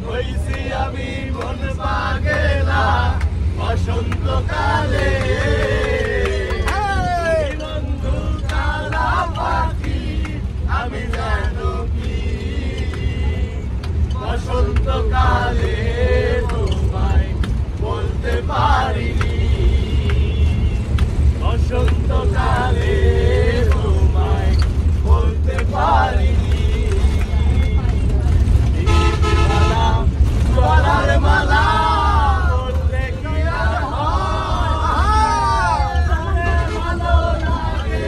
হইছি আমি মন পাগেলা বসন্তকালে বন্ধু কালা পাখি আমি জানো কি বসন্তকালে তোমায় বলতে পারিনি বসন্তকালে তোমায় বলতে পারিনি গলার মালা বললে কি আর হয় ভালো লাগে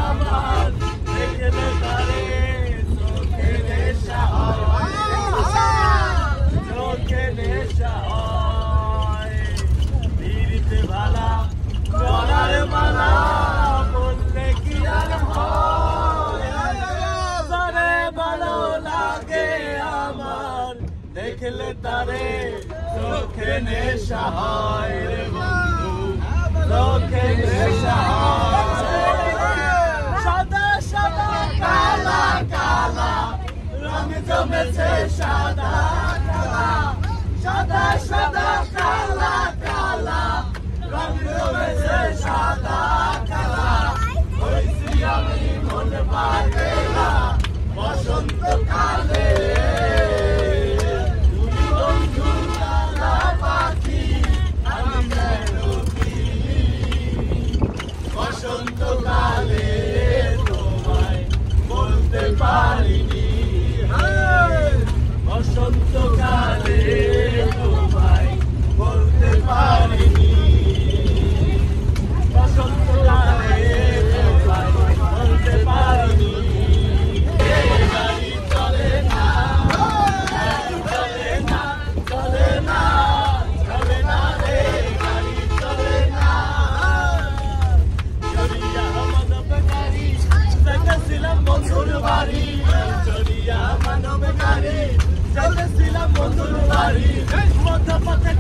আমার দেখলে তারে চোখে নেশা হয় চোখে নেশা হয় পিরিতে ভালা গলার মালা বললে কি আর হয় ভালো লাগে আমার দেখলে তারে চোখে নেশা হয় রে বন্ধু চোখে নেশা হয় সাদা সাদা কালা কালা রং জমেছে সাদা কালা সাদা সাদা কালা কালা রং জমেছে সাদা কালা হইছি আমি মন পাগেলা বসন্তকালে বসন্তকালে তোমায় বলতে পারিনি বসন্তকালে তোমায় বলতে পারিনি বসন্তকালে তোমায় বলতে পারিনি গাড়ি চলে না চলে না চলে না চলে না রে গাড়ি চলে না বন্ধুর বাড়ি চলিয়া মানব গাড়ি যাইতেছিলাম বন্ধুর বাড়ি মধ্যপথে